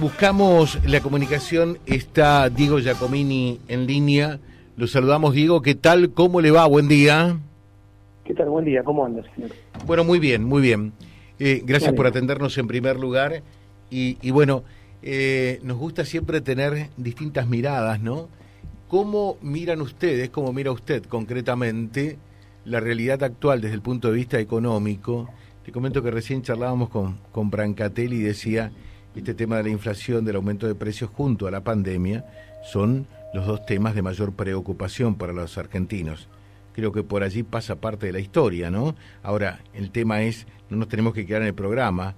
Buscamos la comunicación, está Diego Giacomini en línea. Lo saludamos, Diego. ¿Qué tal? ¿Cómo le va? Buen día. ¿Qué tal? Buen día. ¿Cómo andas, señor? Bueno, muy bien, muy bien. Gracias Vale. por atendernos en primer lugar. Y bueno, nos gusta siempre tener distintas miradas, ¿no? ¿Cómo miran ustedes, cómo mira usted concretamente la realidad actual desde el punto de vista económico? Te comento que recién charlábamos con Brancatelli y decía, este tema de la inflación, del aumento de precios junto a la pandemia, son los dos temas de mayor preocupación para los argentinos. Creo que por allí pasa parte de la historia, ¿no? Ahora, el tema es, no nos tenemos que quedar en el programa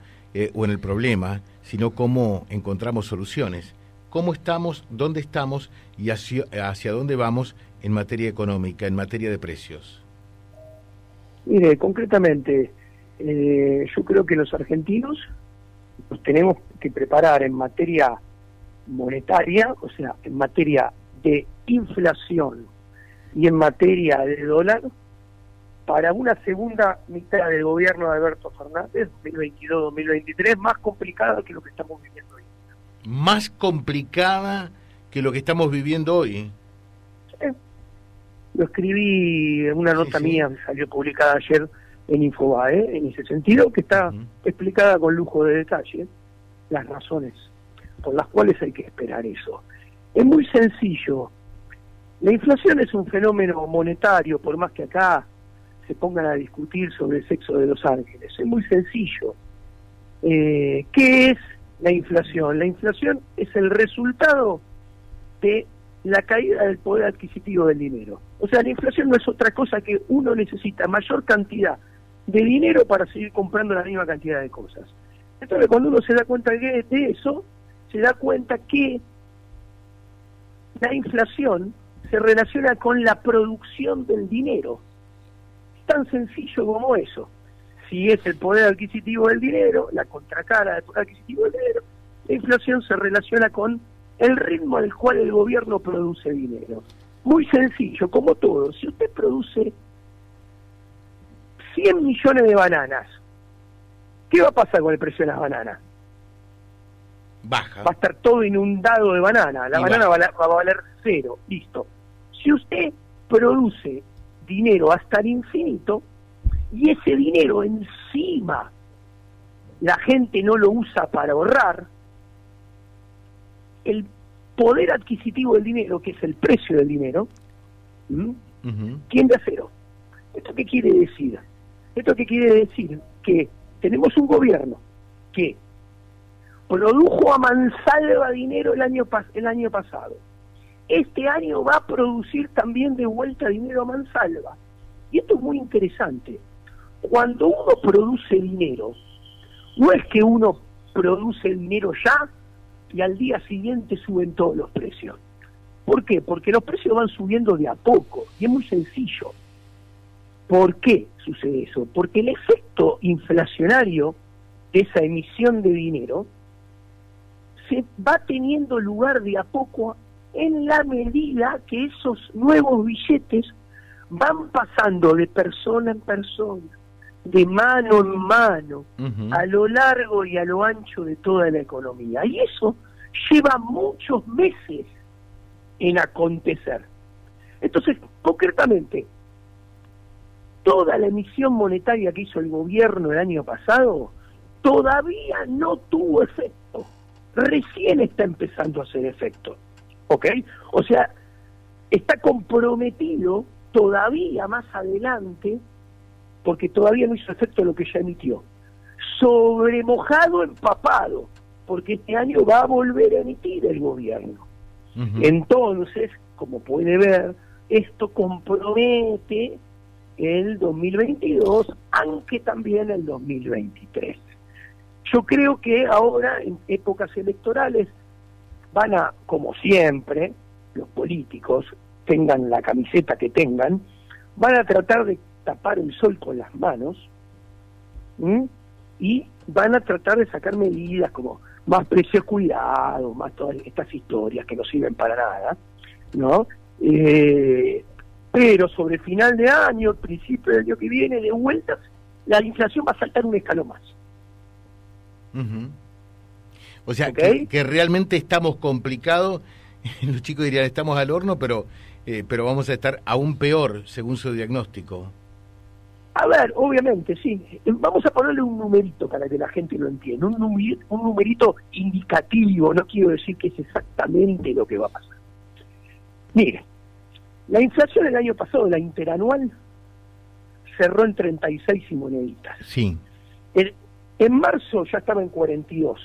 o en el problema, sino cómo encontramos soluciones. ¿Cómo estamos, dónde estamos y hacia dónde vamos en materia económica, en materia de precios? Mire, concretamente, yo creo que los argentinos nos tenemos que preparar en materia monetaria, o sea, en materia de inflación y en materia de dólar, para una segunda mitad del gobierno de Alberto Fernández, 2022-2023, más complicada que lo que estamos viviendo hoy. Más complicada que lo que estamos viviendo hoy. Lo escribí en una nota mía que salió publicada ayer en Infobae, en ese sentido, que está explicada con lujo de detalle las razones por las cuales hay que esperar eso. Es muy sencillo. La inflación es un fenómeno monetario, por más que acá se pongan a discutir sobre el sexo de los ángeles. Es muy sencillo. ¿Qué es la inflación? La inflación es el resultado de la caída del poder adquisitivo del dinero. O sea, la inflación no es otra cosa que uno necesita mayor cantidad de dinero para seguir comprando la misma cantidad de cosas. Entonces, cuando uno se da cuenta de eso, se da cuenta que la inflación se relaciona con la producción del dinero. Tan sencillo como eso. Si es el poder adquisitivo del dinero, la contracara del poder adquisitivo del dinero, la inflación se relaciona con el ritmo al cual el gobierno produce dinero. Muy sencillo, como todo. Si usted produce 100 millones de bananas, ¿qué va a pasar con el precio de las bananas? Baja. Va a estar todo inundado de banana. La banana va a valer cero. Listo. Si usted produce dinero hasta el infinito y ese dinero encima la gente no lo usa para ahorrar, el poder adquisitivo del dinero, que es el precio del dinero, tiende a cero. ¿Esto qué quiere decir? Esto qué quiere decir que tenemos un gobierno que produjo a mansalva dinero el año pasado. Este año va a producir también de vuelta dinero a mansalva. Y esto es muy interesante. Cuando uno produce dinero, no es que uno produce el dinero ya y al día siguiente suben todos los precios. ¿Por qué? Porque los precios van subiendo de a poco. Y es muy sencillo. ¿Por qué sucede eso? Porque el efecto inflacionario de esa emisión de dinero se va teniendo lugar de a poco en la medida que esos nuevos billetes van pasando de persona en persona, de mano en mano, a lo largo y a lo ancho de toda la economía. Y eso lleva muchos meses en acontecer. Entonces, concretamente, toda la emisión monetaria que hizo el gobierno el año pasado todavía no tuvo efecto. Recién está empezando a hacer efecto. ¿Ok? O sea, está comprometido todavía más adelante, porque todavía no hizo efecto lo que ya emitió. Sobremojado, empapado, porque este año va a volver a emitir el gobierno. Entonces, como puede ver, esto compromete el 2022, aunque también el 2023. Yo creo que ahora, en épocas electorales, van a, como siempre, los políticos, tengan la camiseta que tengan, van a tratar de tapar el sol con las manos, y van a tratar de sacar medidas como más precios cuidados, más todas estas historias que no sirven para nada, ¿no? Pero sobre final de año, principio del año que viene, de vuelta, la inflación va a saltar un escalón más. O sea, ¿Ok? que realmente estamos complicados. Los chicos dirían, estamos al horno, pero vamos a estar aún peor, según su diagnóstico. A ver, obviamente, sí. Vamos a ponerle un numerito para que la gente lo entienda. Un numerito indicativo, no quiero decir que es exactamente lo que va a pasar. Mire, la inflación el año pasado, la interanual, cerró en 36 y moneditas. Sí. En marzo ya estaba en 42.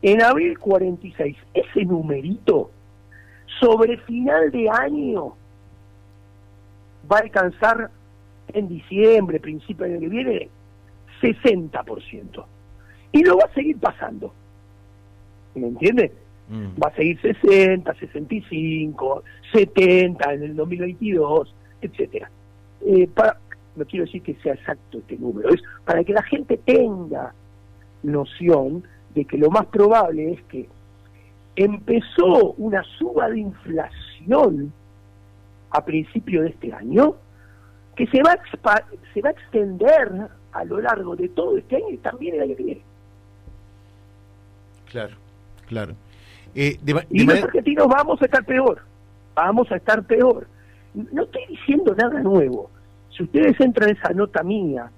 En abril 46. Ese numerito, sobre final de año, va a alcanzar en diciembre, principio del año que viene, 60%. Y lo va a seguir pasando. ¿Me entiende? Va a seguir 60, 65, 70 en el 2022, etcétera. No quiero decir que sea exacto este número, es para que la gente tenga noción de que lo más probable es que empezó una suba de inflación a principio de este año, que se va a extender a lo largo de todo este año y también el año que viene. Claro, claro. Y los argentinos vamos a estar peor, No estoy diciendo nada nuevo. Si ustedes entran en esa nota mía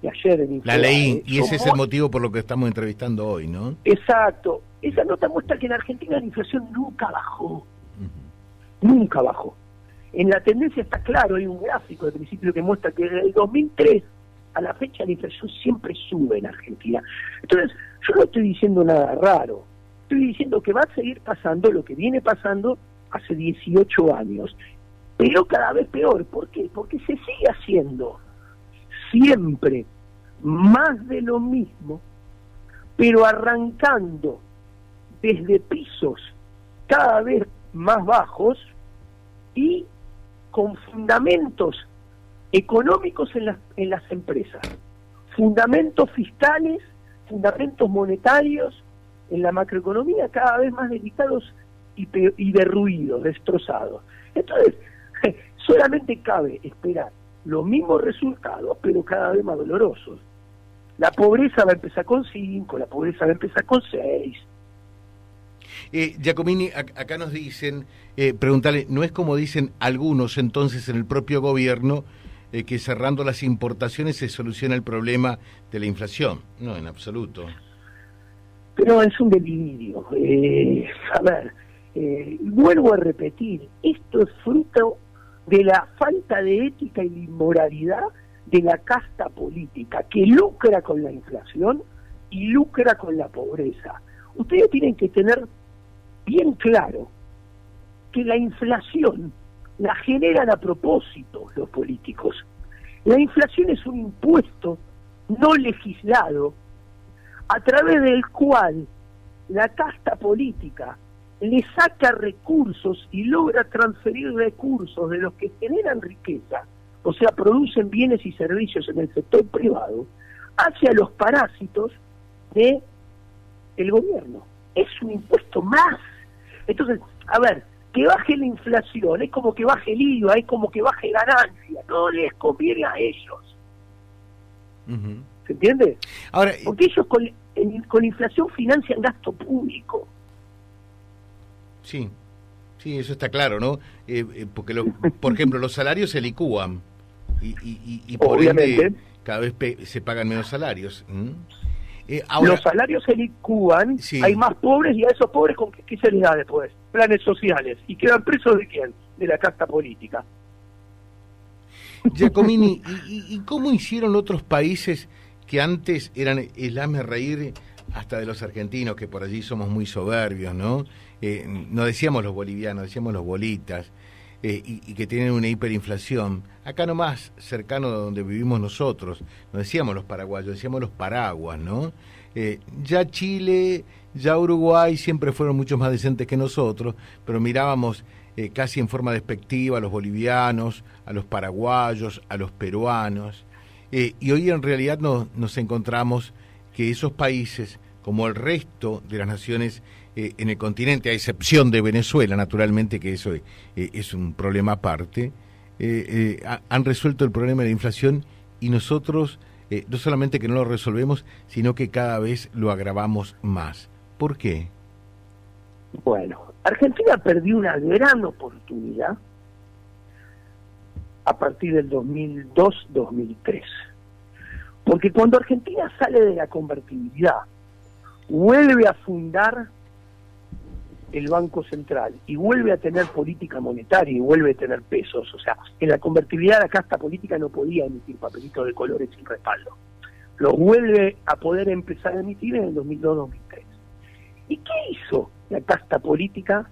de ayer en la leí, y ese es el motivo por lo que estamos entrevistando hoy, ¿no? Exacto. Esa nota muestra que en Argentina la inflación nunca bajó. Nunca bajó. En la tendencia está claro, hay un gráfico de principio que muestra que desde el 2003 a la fecha la inflación siempre sube en Argentina. Entonces, yo no estoy diciendo nada raro. Estoy diciendo que va a seguir pasando lo que viene pasando hace 18 años, pero cada vez peor. ¿Por qué? Porque se sigue haciendo siempre más de lo mismo, pero arrancando desde pisos cada vez más bajos y con fundamentos económicos en las empresas, fundamentos fiscales, fundamentos monetarios en la macroeconomía cada vez más delicados y derruidos, destrozados. Entonces, solamente cabe esperar los mismos resultados, pero cada vez más dolorosos. La pobreza va a empezar con 5, la pobreza va a empezar con 6. Giacomini, acá nos dicen, preguntarle, ¿no es como dicen algunos entonces en el propio gobierno, que cerrando las importaciones se soluciona el problema de la inflación? No, en absoluto. Pero es un delirio. A ver, vuelvo a repetir, esto es fruto de la falta de ética y de inmoralidad de la casta política, que lucra con la inflación y lucra con la pobreza. Ustedes tienen que tener bien claro que la inflación la generan a propósito los políticos. La inflación es un impuesto no legislado a través del cual la casta política le saca recursos y logra transferir recursos de los que generan riqueza, o sea, producen bienes y servicios en el sector privado, hacia los parásitos de el gobierno. Es un impuesto más. Entonces, a ver, que baje la inflación, es como que baje el IVA, es como que baje ganancia, no les conviene a ellos. ¿Se entiende? Ahora, porque ellos con inflación financian gasto público. Sí, eso está claro, ¿no? Porque, por ejemplo, los salarios se licúan y por ende cada vez se pagan menos salarios. Ahora, los salarios se licúan, sí. Hay más pobres y a esos pobres ¿con qué se les da después? Planes sociales. ¿Y quedan presos de quién? De la casta política. Giacomini, ¿y cómo hicieron otros países que antes eran el hazme reír hasta de los argentinos, que por allí somos muy soberbios, ¿no? No decíamos los bolivianos, decíamos los bolitas, y que tienen una hiperinflación. Acá nomás, cercano de donde vivimos nosotros, no decíamos los paraguayos, decíamos los paraguas, ¿no? Ya Chile, ya Uruguay siempre fueron mucho más decentes que nosotros, pero mirábamos casi en forma despectiva a los bolivianos, a los paraguayos, a los peruanos, y hoy en realidad nos encontramos que esos países, como el resto de las naciones en el continente, a excepción de Venezuela, naturalmente, que eso es un problema aparte, han resuelto el problema de la inflación y nosotros no solamente que no lo resolvemos, sino que cada vez lo agravamos más. ¿Por qué? Bueno, Argentina perdió una gran oportunidad a partir del 2002-2003. Porque cuando Argentina sale de la convertibilidad, vuelve a fundar el Banco Central y vuelve a tener política monetaria y vuelve a tener pesos. O sea, en la convertibilidad la casta política no podía emitir papelitos de colores sin respaldo. Lo vuelve a poder empezar a emitir en el 2002-2003. ¿Y qué hizo la casta política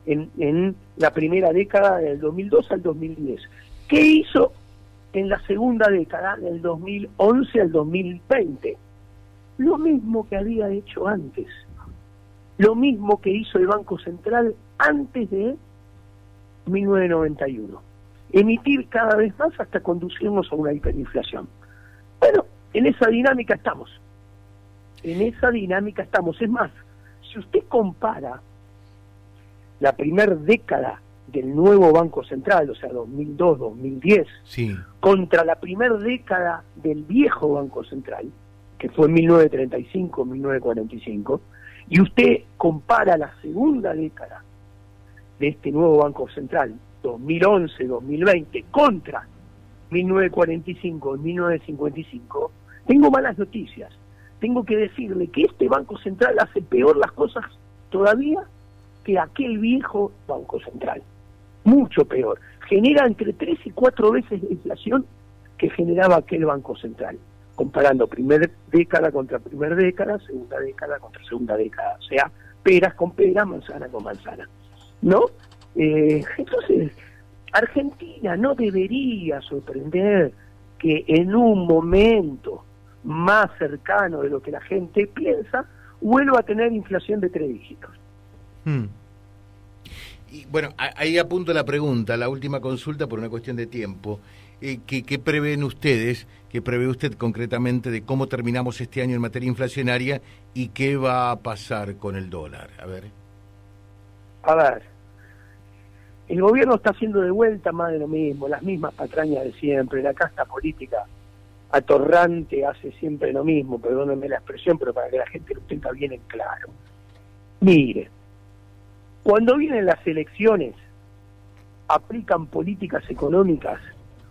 en la primera década del 2002 al 2010? ¿Qué hizo en la segunda década, del 2011 al 2020? Lo mismo que había hecho antes. Lo mismo que hizo el Banco Central antes de 1991. Emitir cada vez más hasta conducirnos a una hiperinflación. Bueno, en esa dinámica estamos. En esa dinámica estamos. Es más, si usted compara la primera década del nuevo Banco Central, o sea, 2002-2010, sí, contra la primera década del viejo Banco Central, que fue 1935-1945, y usted compara la segunda década de este nuevo Banco Central, 2011-2020, contra 1945-1955, tengo malas noticias. Tengo que decirle que este Banco Central hace peor las cosas todavía que aquel viejo Banco Central. Mucho peor. Genera entre 3 y 4 veces la inflación que generaba aquel Banco Central, comparando primera década contra primera década, segunda década contra segunda década. O sea, peras con peras, manzana con manzana. ¿No? Entonces, Argentina no debería sorprender que en un momento más cercano de lo que la gente piensa, vuelva a tener inflación de 3 dígitos. Y bueno, ahí apunto la pregunta, la última consulta por una cuestión de tiempo. ¿Qué prevén ustedes, qué prevé usted concretamente de cómo terminamos este año en materia inflacionaria y qué va a pasar con el dólar? A ver, el gobierno está haciendo de vuelta más de lo mismo, las mismas patrañas de siempre, la casta política atorrante hace siempre lo mismo, perdónenme la expresión, pero para que la gente lo tenga bien en claro. Mire, cuando vienen las elecciones, aplican políticas económicas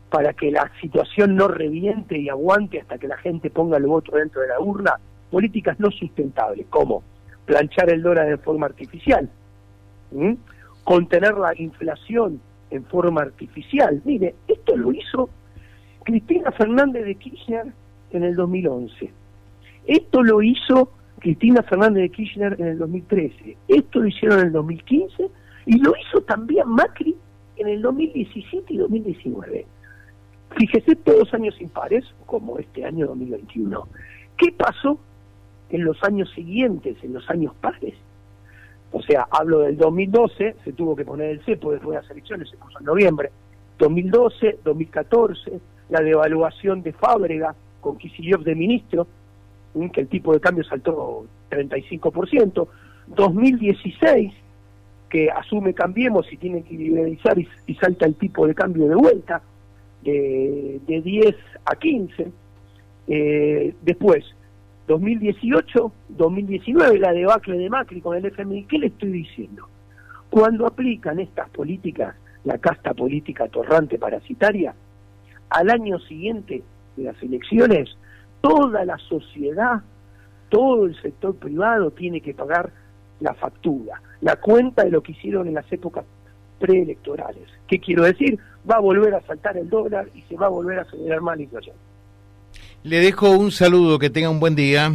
para que la situación no reviente y aguante hasta que la gente ponga el voto dentro de la urna, políticas no sustentables, como planchar el dólar de forma artificial, contener la inflación en forma artificial. Mire, esto lo hizo Cristina Fernández de Kirchner en el 2011. Esto lo hizo Cristina Fernández de Kirchner en el 2013. Esto lo hicieron en el 2015 y lo hizo también Macri en el 2017 y 2019. Fíjese, todos años impares, como este año 2021. ¿Qué pasó en los años siguientes, en los años pares? O sea, hablo del 2012, se tuvo que poner el cepo después de las elecciones, se puso en noviembre. 2012, 2014, la devaluación de Fábrega con Kicillof de ministro, que el tipo de cambio saltó 35%. 2016, que asume Cambiemos y tiene que liberalizar y salta el tipo de cambio de vuelta, de 10 a 15. Después, 2018, 2019, la debacle de Macri con el FMI. ¿Qué le estoy diciendo? Cuando aplican estas políticas, la casta política atorrante parasitaria, al año siguiente de las elecciones, toda la sociedad, todo el sector privado tiene que pagar la factura, la cuenta de lo que hicieron en las épocas preelectorales. ¿Qué quiero decir? Va a volver a saltar el dólar y se va a volver a acelerar más la inflación. Le dejo un saludo, que tenga un buen día.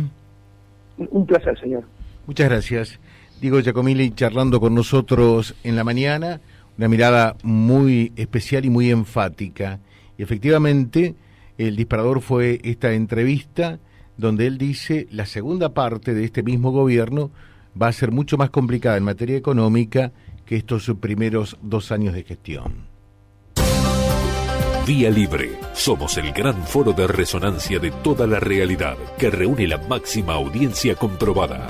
Un placer, señor. Muchas gracias. Diego Giacomilli charlando con nosotros en la mañana, una mirada muy especial y muy enfática. Y efectivamente, el disparador fue esta entrevista donde él dice la segunda parte de este mismo gobierno va a ser mucho más complicada en materia económica que estos primeros 2 años de gestión. Vía Libre. Somos el gran foro de resonancia de toda la realidad que reúne la máxima audiencia comprobada.